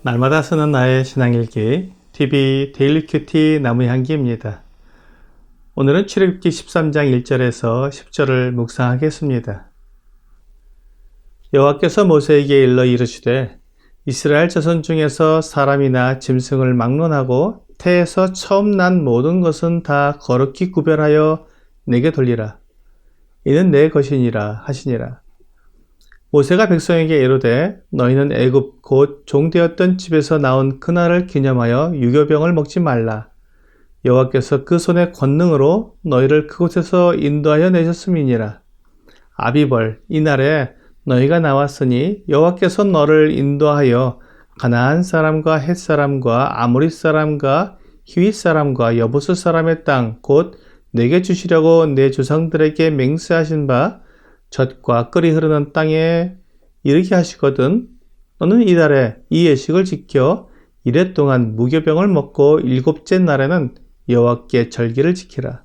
날마다 쓰는 나의 신앙일기 TV 데일리 큐티 나무향기입니다. 오늘은 출애굽기 13장 1절에서 10절을 묵상하겠습니다. 여호와께서 모세에게 일러 이르시되 이스라엘 자손 중에서 사람이나 짐승을 막론하고 태에서 처음 난 모든 것은 다 거룩히 구별하여 내게 돌리라. 이는 내 것이니라 하시니라. 모세가 백성에게 이르되 너희는 애굽 곧 종되었던 집에서 나온 그날을 기념하여 유교병을 먹지 말라. 여호와께서 그 손의 권능으로 너희를 그곳에서 인도하여 내셨음이니라. 아비벌 이날에 너희가 나왔으니 여호와께서 너를 인도하여 가나안 사람과 헷 사람과 아모리 사람과 히윗 사람과 여부스 사람의 땅 곧 내게 주시려고 내 조상들에게 맹세하신 바 젖과 끓이 흐르는 땅에 이르게 하시거든 너는 이달에 이 예식을 지켜 이래 동안 무교병을 먹고 일곱째 날에는 여호와께 절기를 지키라.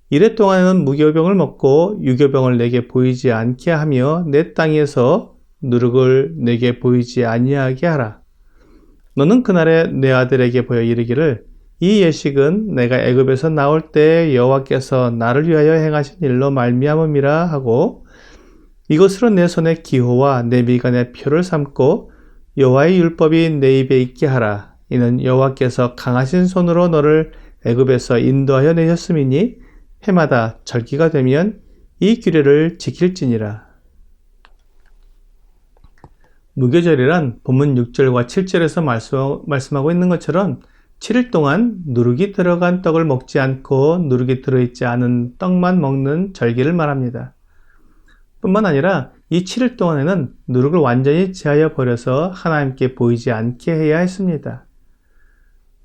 이래 동안에는 무교병을 먹고 유교병을 내게 보이지 않게 하며 내 땅에서 누룩을 내게 보이지 아니하게 하라. 너는 그날에 내 아들에게 보여 이르기를 이 예식은 내가 애굽에서 나올 때 여호와께서 나를 위하여 행하신 일로 말미암음이라 하고 이것으로 내 손의 기호와 내 미간의 표를 삼고 여호와의 율법이 내 입에 있게 하라. 이는 여호와께서 강하신 손으로 너를 애굽에서 인도하여 내셨음이니 해마다 절기가 되면 이 규례를 지킬지니라. 무교절이란 본문 6절과 7절에서 말씀하고 있는 것처럼 7일 동안 누룩이 들어간 떡을 먹지 않고 누룩이 들어있지 않은 떡만 먹는 절기를 말합니다. 뿐만 아니라 이 7일 동안에는 누룩을 완전히 제하여 버려서 하나님께 보이지 않게 해야 했습니다.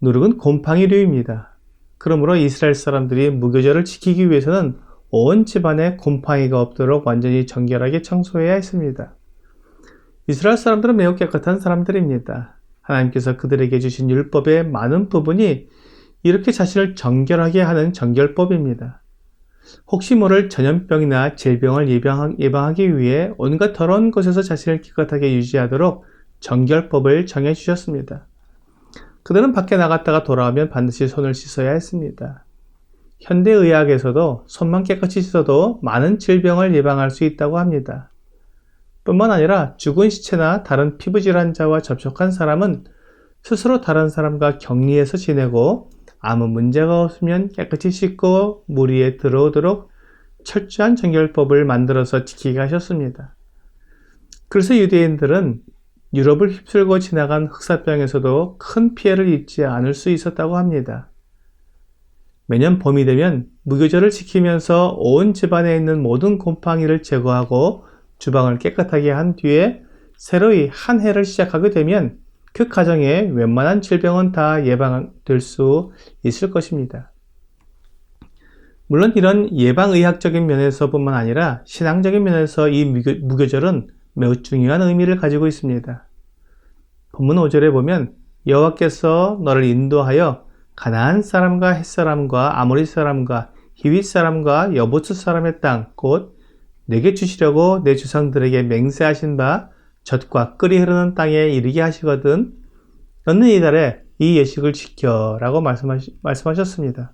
누룩은 곰팡이류입니다. 그러므로 이스라엘 사람들이 무교절을 지키기 위해서는 온 집안에 곰팡이가 없도록 완전히 정결하게 청소해야 했습니다. 이스라엘 사람들은 매우 깨끗한 사람들입니다. 하나님께서 그들에게 주신 율법의 많은 부분이 이렇게 자신을 정결하게 하는 정결법입니다. 혹시 모를 전염병이나 질병을 예방하기 위해 온갖 더러운 곳에서 자신을 깨끗하게 유지하도록 정결법을 정해주셨습니다. 그들은 밖에 나갔다가 돌아오면 반드시 손을 씻어야 했습니다. 현대의학에서도 손만 깨끗이 씻어도 많은 질병을 예방할 수 있다고 합니다. 뿐만 아니라 죽은 시체나 다른 피부질환자와 접촉한 사람은 스스로 다른 사람과 격리해서 지내고 아무 문제가 없으면 깨끗이 씻고 무리에 들어오도록 철저한 정결법을 만들어서 지키게 하셨습니다. 그래서 유대인들은 유럽을 휩쓸고 지나간 흑사병에서도 큰 피해를 입지 않을 수 있었다고 합니다. 매년 봄이 되면 무교절을 지키면서 온 집안에 있는 모든 곰팡이를 제거하고 주방을 깨끗하게 한 뒤에 새로이 한 해를 시작하게 되면 그 가정에 웬만한 질병은 다 예방될 수 있을 것입니다. 물론 이런 예방의학적인 면에서뿐만 아니라 신앙적인 면에서 이 무교절은 매우 중요한 의미를 가지고 있습니다. 본문 5절에 보면 여호와께서 너를 인도하여 가나안 사람과 헷 사람과 아모리 사람과 히윗 사람과 여부스 사람의 땅 곧 내게 주시려고 내 조상들에게 맹세하신 바 젖과 끓이 흐르는 땅에 이르게 하시거든 너는 이달에 이 예식을 지켜 라고 말씀하셨습니다.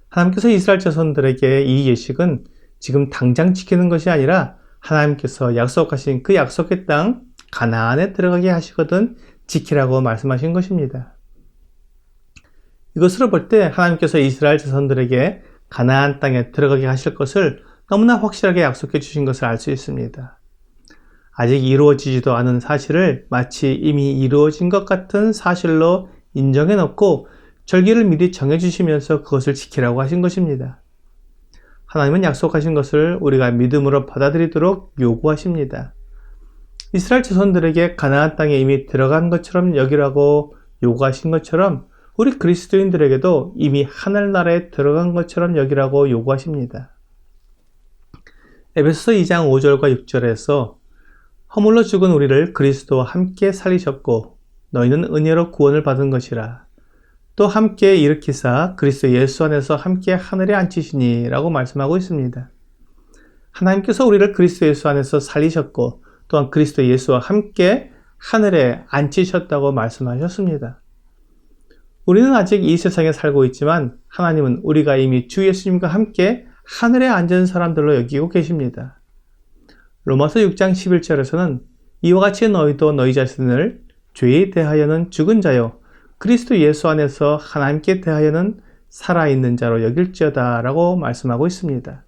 하나님께서 이스라엘 자손들에게 이 예식은 지금 당장 지키는 것이 아니라 하나님께서 약속하신 그 약속의 땅 가나안에 들어가게 하시거든 지키라고 말씀하신 것입니다. 이것으로 볼 때 하나님께서 이스라엘 자손들에게 가나안 땅에 들어가게 하실 것을 너무나 확실하게 약속해 주신 것을 알 수 있습니다. 아직 이루어지지도 않은 사실을 마치 이미 이루어진 것 같은 사실로 인정해 놓고 절기를 미리 정해 주시면서 그것을 지키라고 하신 것입니다. 하나님은 약속하신 것을 우리가 믿음으로 받아들이도록 요구하십니다. 이스라엘 자손들에게 가나안 땅에 이미 들어간 것처럼 여기라고 요구하신 것처럼 우리 그리스도인들에게도 이미 하늘나라에 들어간 것처럼 여기라고 요구하십니다. 에베소서 2장 5절과 6절에서 허물로 죽은 우리를 그리스도와 함께 살리셨고 너희는 은혜로 구원을 받은 것이라. 또 함께 일으키사 그리스도 예수 안에서 함께 하늘에 앉히시니 라고 말씀하고 있습니다. 하나님께서 우리를 그리스도 예수 안에서 살리셨고 또한 그리스도 예수와 함께 하늘에 앉히셨다고 말씀하셨습니다. 우리는 아직 이 세상에 살고 있지만 하나님은 우리가 이미 주 예수님과 함께 하늘에 앉은 사람들로 여기고 계십니다. 로마서 6장 11절에서는 이와 같이 너희도 너희 자신을 죄에 대하여는 죽은 자요 그리스도 예수 안에서 하나님께 대하여는 살아있는 자로 여길지어다 라고 말씀하고 있습니다.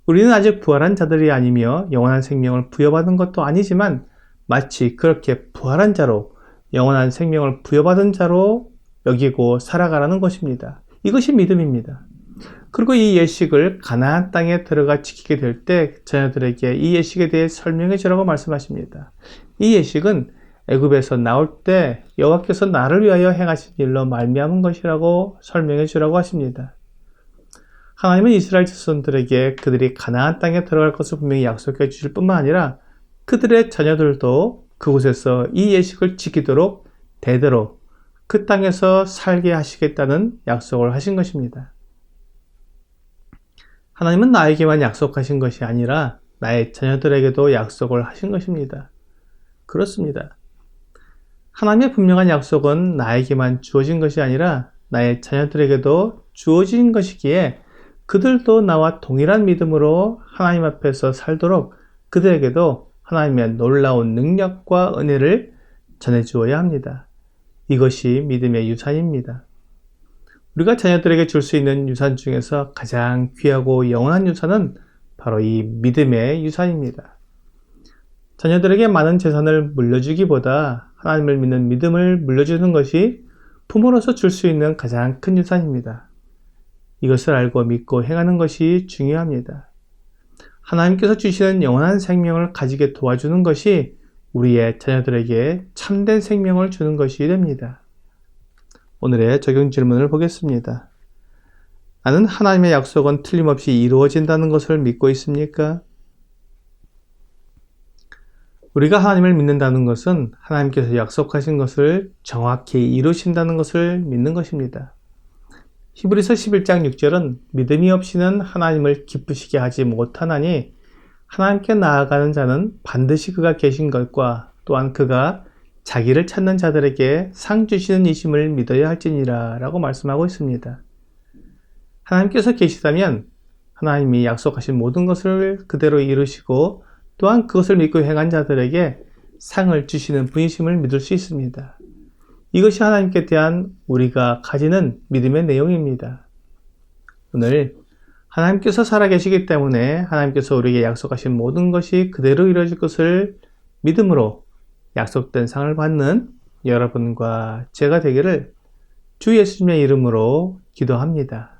우리는 아직 부활한 자들이 아니며 영원한 생명을 부여받은 것도 아니지만 마치 그렇게 부활한 자로 영원한 생명을 부여받은 자로 여기고 살아가라는 것입니다. 이것이 믿음입니다. 그리고 이 예식을 가나안 땅에 들어가 지키게 될 때 자녀들에게 이 예식에 대해 설명해 주라고 말씀하십니다. 이 예식은 애굽에서 나올 때 여호와께서 나를 위하여 행하신 일로 말미암은 것이라고 설명해 주라고 하십니다. 하나님은 이스라엘 자손들에게 그들이 가나안 땅에 들어갈 것을 분명히 약속해 주실 뿐만 아니라 그들의 자녀들도 그곳에서 이 예식을 지키도록 대대로 그 땅에서 살게 하시겠다는 약속을 하신 것입니다. 하나님은 나에게만 약속하신 것이 아니라 나의 자녀들에게도 약속을 하신 것입니다. 그렇습니다. 하나님의 분명한 약속은 나에게만 주어진 것이 아니라 나의 자녀들에게도 주어진 것이기에 그들도 나와 동일한 믿음으로 하나님 앞에서 살도록 그들에게도 하나님의 놀라운 능력과 은혜를 전해주어야 합니다. 이것이 믿음의 유산입니다. 우리가 자녀들에게 줄 수 있는 유산 중에서 가장 귀하고 영원한 유산은 바로 이 믿음의 유산입니다. 자녀들에게 많은 재산을 물려주기보다 하나님을 믿는 믿음을 물려주는 것이 부모로서 줄 수 있는 가장 큰 유산입니다. 이것을 알고 믿고 행하는 것이 중요합니다. 하나님께서 주시는 영원한 생명을 가지게 도와주는 것이 우리의 자녀들에게 참된 생명을 주는 것이 됩니다. 오늘의 적용 질문을 보겠습니다. 나는 하나님의 약속은 틀림없이 이루어진다는 것을 믿고 있습니까? 우리가 하나님을 믿는다는 것은 하나님께서 약속하신 것을 정확히 이루신다는 것을 믿는 것입니다. 히브리서 11장 6절은 믿음이 없이는 하나님을 기쁘시게 하지 못하나니 하나님께 나아가는 자는 반드시 그가 계신 것과 또한 그가 자기를 찾는 자들에게 상 주시는 이심을 믿어야 할지니라 라고 말씀하고 있습니다. 하나님께서 계시다면 하나님이 약속하신 모든 것을 그대로 이루시고 또한 그것을 믿고 행한 자들에게 상을 주시는 분이심을 믿을 수 있습니다. 이것이 하나님께 대한 우리가 가지는 믿음의 내용입니다. 오늘 하나님께서 살아계시기 때문에 하나님께서 우리에게 약속하신 모든 것이 그대로 이루어질 것을 믿음으로 약속된 상을 받는 여러분과 제가 되기를 주 예수님의 이름으로 기도합니다.